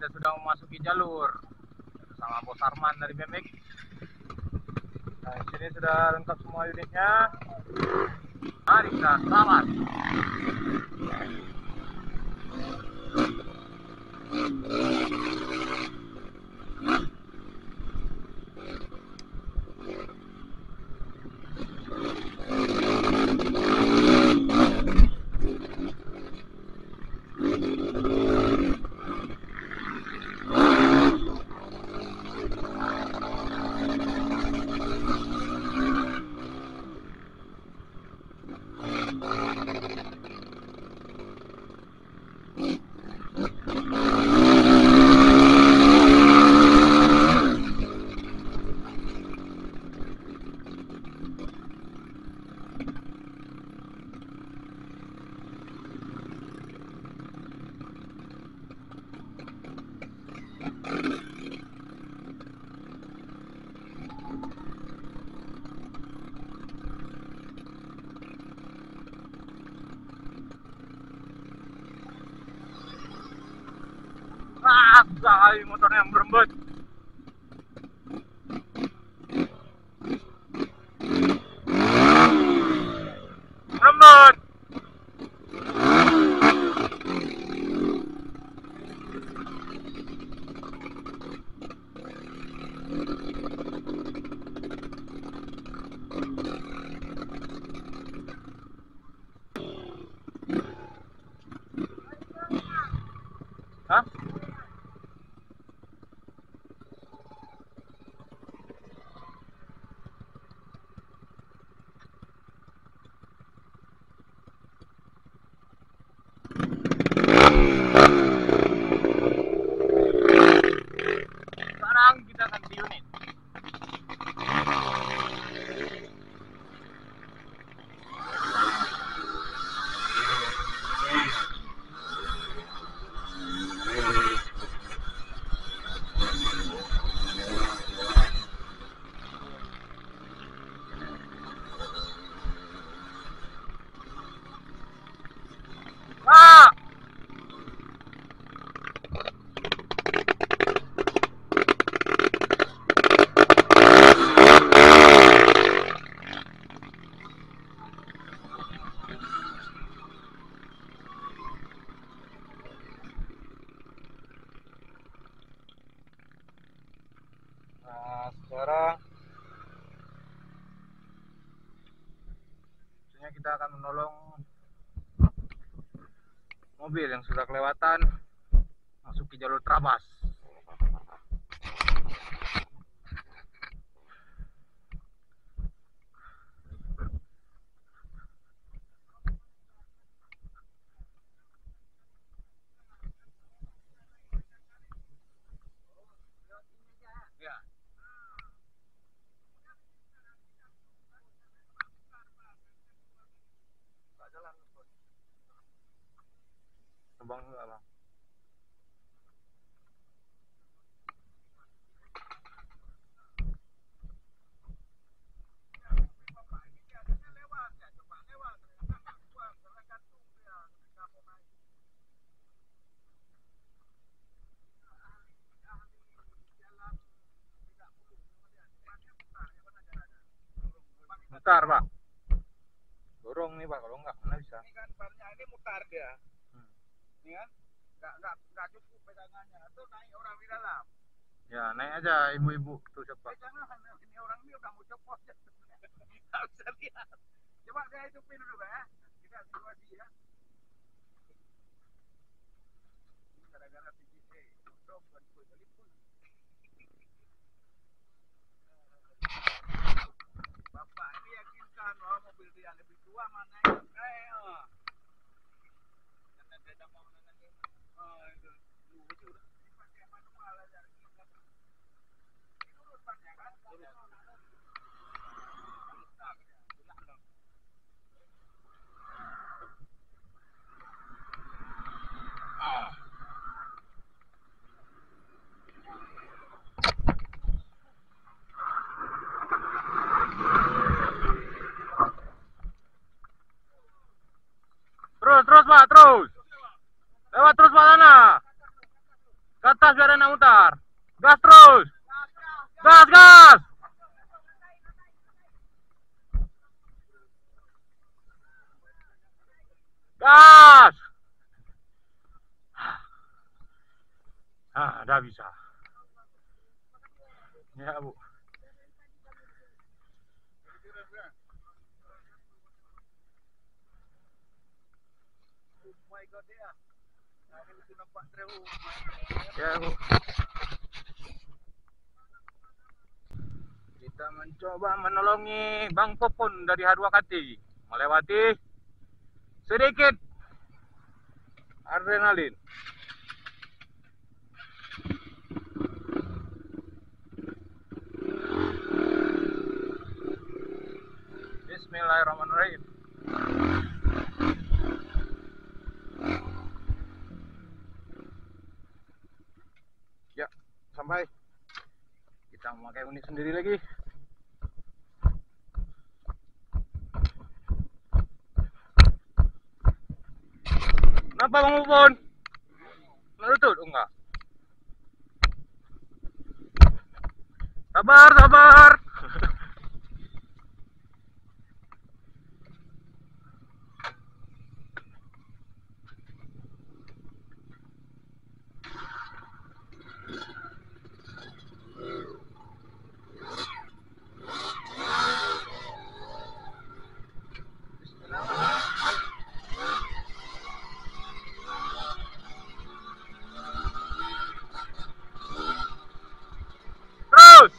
kita sudah memasuki jalur sama Bos Arman dari BMX. Nah, di sini sudah lengkap semua unitnya. Mari kita selamat. Sekali motornya yang berembut. Berembut. Hah? Sekarang kita akan di unit. Nah, sekarang kita akan menolong mobil yang sudah kelewatan masuk ke jalur trabas. Ya. Bang, enggak, Bang. Mutar, Pak. Dorong nih, Pak. Kalau enggak, mana bisa. Ini kan bannya ini mutar dia. Ini kan enggak cukup pegangannya. Atau naik orang di dalam. Ya, naik aja ibu-ibu tuh cepat. Jangan, ini orang ini udah mau copot. Enggak bisa lihat. Coba saya hidupin dulu, Pak, ya. Kita situasi ya. Ini gara-gara PJC. Untuk bantu telepon. Bapak ini yakinkan bahwa mobil dia lebih tua mana yang Jangan mau nanti. Oh, itu. Itu udah pakai manual aja. Itu urutnya kan. Terus, Pak, terus. Lewat terus, Pak, sana. Ke atas biar enak mutar. Gas terus. Gas, gas. Gas. Dah bisa. Ya, Bu. Ya, Bu. Kita mencoba menolongi Bang Popon dari H2KT melewati sedikit adrenalin. Bismillahirrahmanirrahim. Ya, sampai. Kita memakai unit sendiri lagi. Kenapa Bang Popon? Lutut? Enggak. Sabar, sabar. Terus.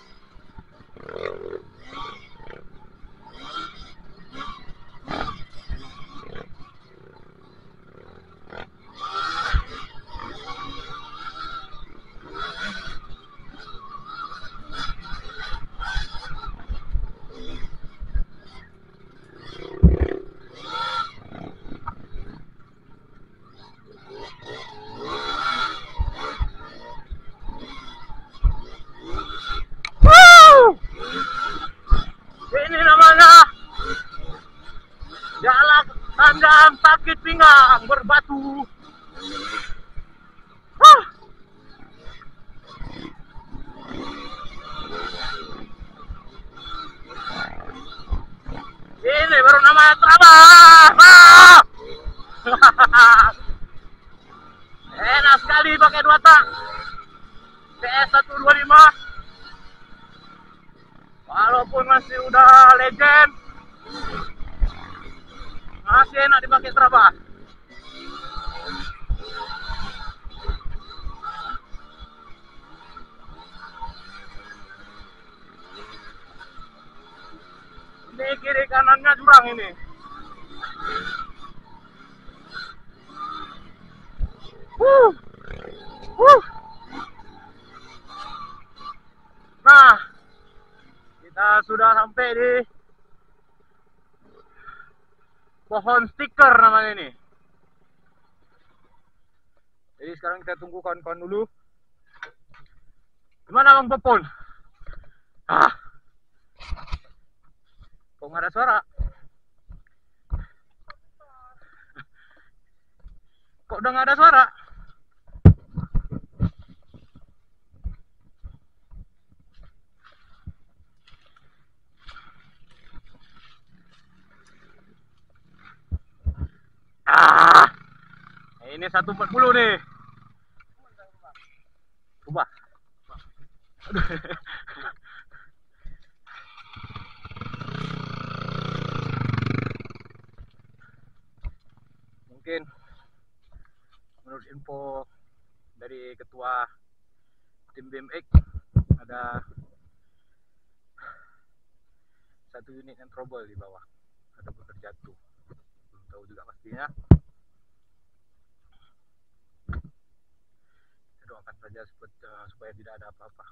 Ini namanya jalan tandang sakit pinggang berbatu. Ini baru namanya trabas. Enak sekali pakai 2 tak CS125. Walaupun masih udah legend, masih enak dipakai trabas. Ini kiri kanannya jurang ini. Nah, kita sudah sampai di pohon stiker namanya ini. Jadi sekarang kita tunggu kawan-kawan dulu. Gimana Bang Popon? Kok nggak ada suara? Kok udah nggak ada suara? Ini 140 nih. Coba. Mungkin menurut info dari ketua tim BMX ada satu unit yang trouble di bawah, ada terjatuh, belum tahu juga pastinya. Kita doakan saja supaya tidak ada apa-apa.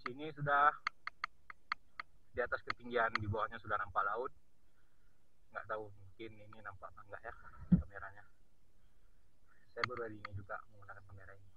Sini sudah di atas ketinggian, di bawahnya sudah nampak laut. Nggak tahu mungkin ini nampak enggak ya kameranya. Saya baru hari ini juga menggunakan kamera ini.